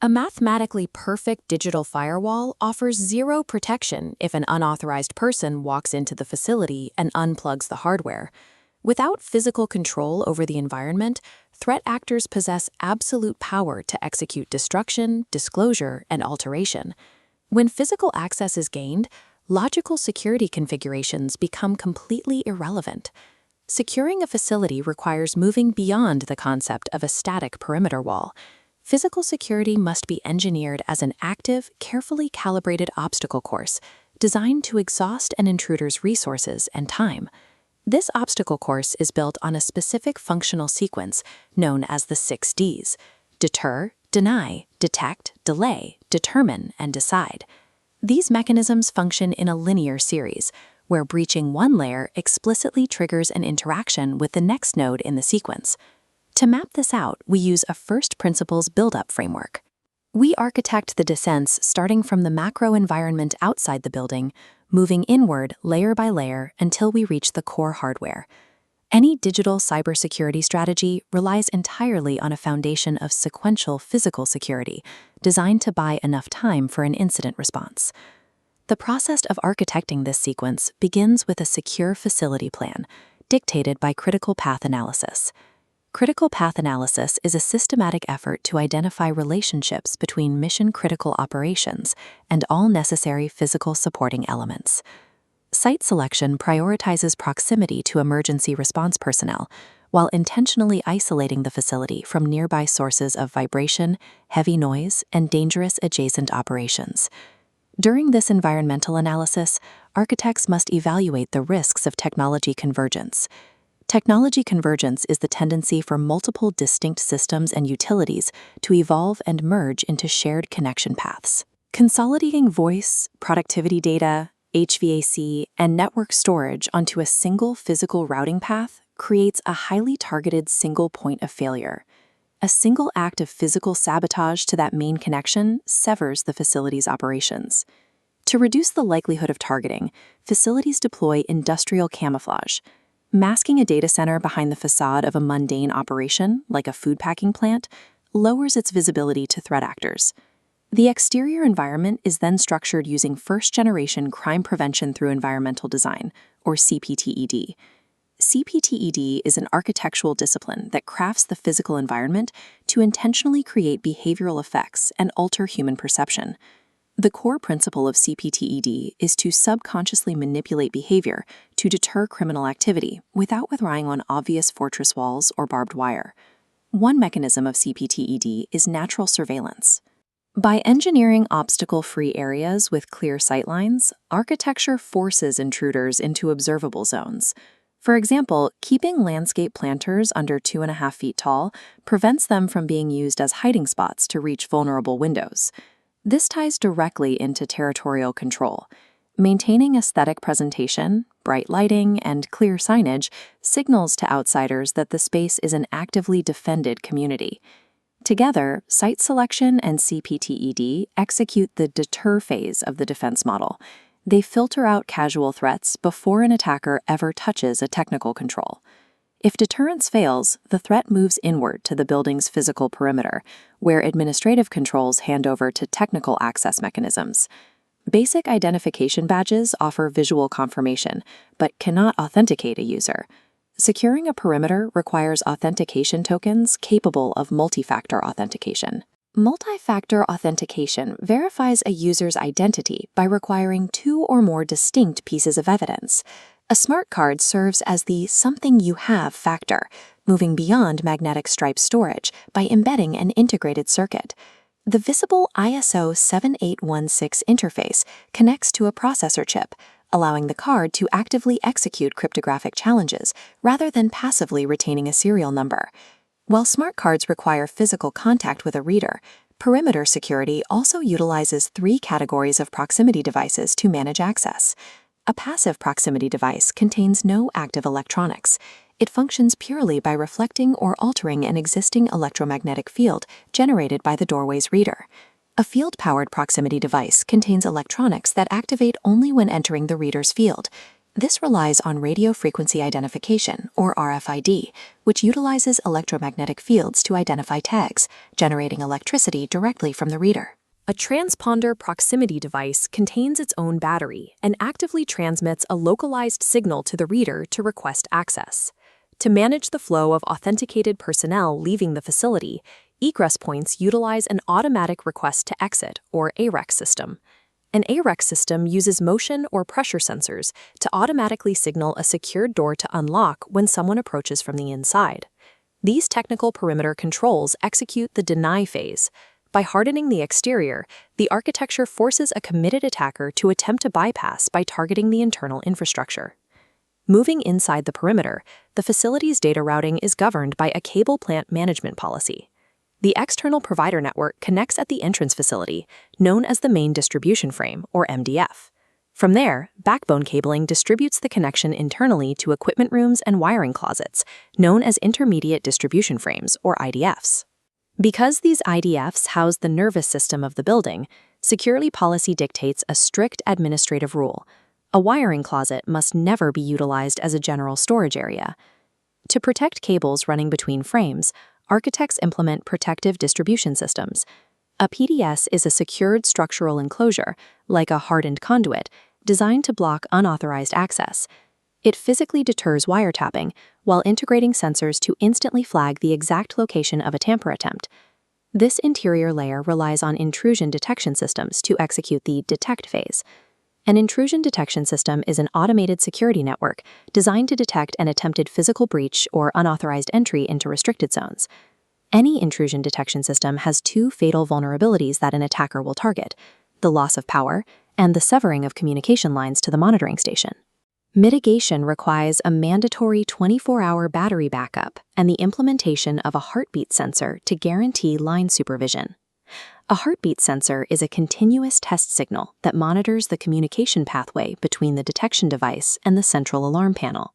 A mathematically perfect digital firewall offers zero protection if an unauthorized person walks into the facility and unplugs the hardware. Without physical control over the environment, threat actors possess absolute power to execute destruction, disclosure, and alteration. When physical access is gained, logical security configurations become completely irrelevant. Securing a facility requires moving beyond the concept of a static perimeter wall. Physical security must be engineered as an active, carefully calibrated obstacle course, designed to exhaust an intruder's resources and time. This obstacle course is built on a specific functional sequence known as the 6 Ds: deter, deny, detect, delay, determine, and decide. These mechanisms function in a linear series, where breaching one layer explicitly triggers an interaction with the next node in the sequence. To map this out, we use a first principles build-up framework. We architect the descents starting from the macro environment outside the building, moving inward layer by layer until we reach the core hardware. Any digital cybersecurity strategy relies entirely on a foundation of sequential physical security, designed to buy enough time for an incident response. The process of architecting this sequence begins with a secure facility plan, dictated by critical path analysis. Critical path analysis is a systematic effort to identify relationships between mission-critical operations and all necessary physical supporting elements. Site selection prioritizes proximity to emergency response personnel, while intentionally isolating the facility from nearby sources of vibration, heavy noise, and dangerous adjacent operations. During this environmental analysis, architects must evaluate the risks of technology convergence. Technology convergence is the tendency for multiple distinct systems and utilities to evolve and merge into shared connection paths. Consolidating voice, productivity data, HVAC, and network storage onto a single physical routing path creates a highly targeted single point of failure. A single act of physical sabotage to that main connection severs the facility's operations. To reduce the likelihood of targeting, facilities deploy industrial camouflage. Masking a data center behind the facade of a mundane operation, like a food packing plant, lowers its visibility to threat actors. The exterior environment is then structured using first-generation crime prevention through environmental design, or CPTED. CPTED is an architectural discipline that crafts the physical environment to intentionally create behavioral effects and alter human perception. The core principle of CPTED is to subconsciously manipulate behavior to deter criminal activity without relying on obvious fortress walls or barbed wire. One mechanism of CPTED is natural surveillance. By engineering obstacle-free areas with clear sightlines, architecture forces intruders into observable zones. For example, keeping landscape planters under 2.5 feet tall prevents them from being used as hiding spots to reach vulnerable windows. This ties directly into territorial control. Maintaining aesthetic presentation, bright lighting, and clear signage signals to outsiders that the space is an actively defended community. Together, site selection and CPTED execute the deter phase of the defense model. They filter out casual threats before an attacker ever touches a technical control. If deterrence fails, the threat moves inward to the building's physical perimeter, where administrative controls hand over to technical access mechanisms. Basic identification badges offer visual confirmation, but cannot authenticate a user. Securing a perimeter requires authentication tokens capable of multi-factor authentication. Multi-factor authentication verifies a user's identity by requiring 2 or more distinct pieces of evidence. A smart card serves as the something you have factor, moving beyond magnetic stripe storage by embedding an integrated circuit. The visible ISO 7816 interface connects to a processor chip, allowing the card to actively execute cryptographic challenges rather than passively retaining a serial number. While smart cards require physical contact with a reader, perimeter security also utilizes 3 categories of proximity devices to manage access. A passive proximity device contains no active electronics. It functions purely by reflecting or altering an existing electromagnetic field generated by the doorway's reader. A field-powered proximity device contains electronics that activate only when entering the reader's field. This relies on radio frequency identification, or RFID, which utilizes electromagnetic fields to identify tags, generating electricity directly from the reader. A transponder proximity device contains its own battery and actively transmits a localized signal to the reader to request access. To manage the flow of authenticated personnel leaving the facility, egress points utilize an automatic request to exit, or AREX system. An AREX system uses motion or pressure sensors to automatically signal a secured door to unlock when someone approaches from the inside. These technical perimeter controls execute the deny phase. By hardening the exterior, the architecture forces a committed attacker to attempt to bypass by targeting the internal infrastructure. Moving inside the perimeter, the facility's data routing is governed by a cable plant management policy. The external provider network connects at the entrance facility, known as the main distribution frame, or MDF. From there, backbone cabling distributes the connection internally to equipment rooms and wiring closets, known as intermediate distribution frames, or IDFs. Because these IDFs house the nervous system of the building, security policy dictates a strict administrative rule. A wiring closet must never be utilized as a general storage area. To protect cables running between frames, architects implement protective distribution systems. A PDS is a secured structural enclosure, like a hardened conduit, designed to block unauthorized access. It physically deters wiretapping while integrating sensors to instantly flag the exact location of a tamper attempt. This interior layer relies on intrusion detection systems to execute the detect phase. An intrusion detection system is an automated security network designed to detect an attempted physical breach or unauthorized entry into restricted zones. Any intrusion detection system has two fatal vulnerabilities that an attacker will target: the loss of power and the severing of communication lines to the monitoring station. Mitigation requires a mandatory 24-hour battery backup and the implementation of a heartbeat sensor to guarantee line supervision. A heartbeat sensor is a continuous test signal that monitors the communication pathway between the detection device and the central alarm panel.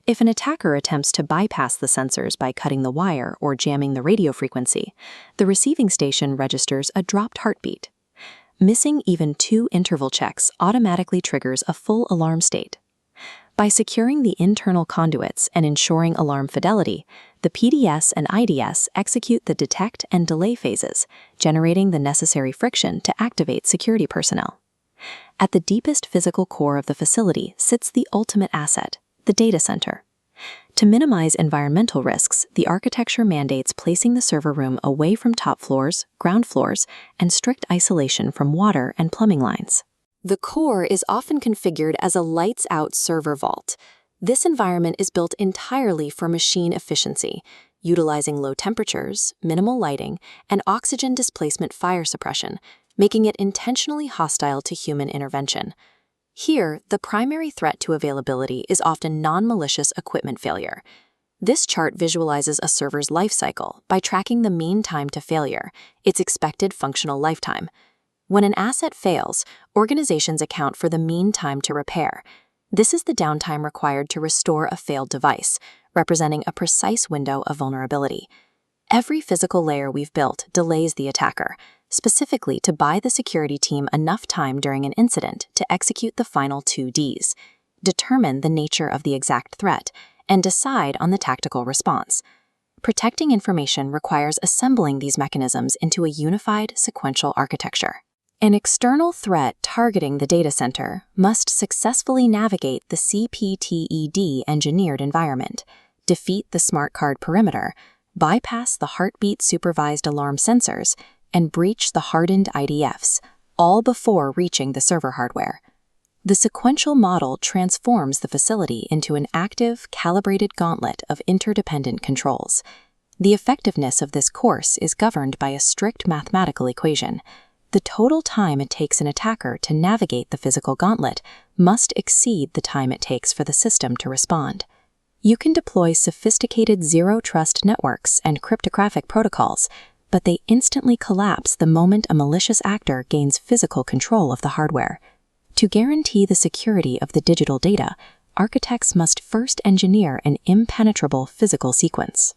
If an attacker attempts to bypass the sensors by cutting the wire or jamming the radio frequency, the receiving station registers a dropped heartbeat. Missing even 2 interval checks automatically triggers a full alarm state. By securing the internal conduits and ensuring alarm fidelity, the PDS and IDS execute the detect and delay phases, generating the necessary friction to activate security personnel. At the deepest physical core of the facility sits the ultimate asset, the data center. To minimize environmental risks, the architecture mandates placing the server room away from top floors, ground floors, and strict isolation from water and plumbing lines. The core is often configured as a lights-out server vault. This environment is built entirely for machine efficiency, utilizing low temperatures, minimal lighting, and oxygen displacement fire suppression, making it intentionally hostile to human intervention. Here, the primary threat to availability is often non-malicious equipment failure. This chart visualizes a server's life cycle by tracking the mean time to failure, its expected functional lifetime. When an asset fails, organizations account for the mean time to repair. This is the downtime required to restore a failed device, representing a precise window of vulnerability. Every physical layer we've built delays the attacker, specifically to buy the security team enough time during an incident to execute the final 2 Ds, determine the nature of the exact threat, and decide on the tactical response. Protecting information requires assembling these mechanisms into a unified sequential architecture. An external threat targeting the data center must successfully navigate the CPTED engineered environment, defeat the smart card perimeter, bypass the heartbeat-supervised alarm sensors, and breach the hardened IDFs, all before reaching the server hardware. The sequential model transforms the facility into an active, calibrated gauntlet of interdependent controls. The effectiveness of this course is governed by a strict mathematical equation. The total time it takes an attacker to navigate the physical gauntlet must exceed the time it takes for the system to respond. You can deploy sophisticated zero-trust networks and cryptographic protocols, but they instantly collapse the moment a malicious actor gains physical control of the hardware. To guarantee the security of the digital data, architects must first engineer an impenetrable physical sequence.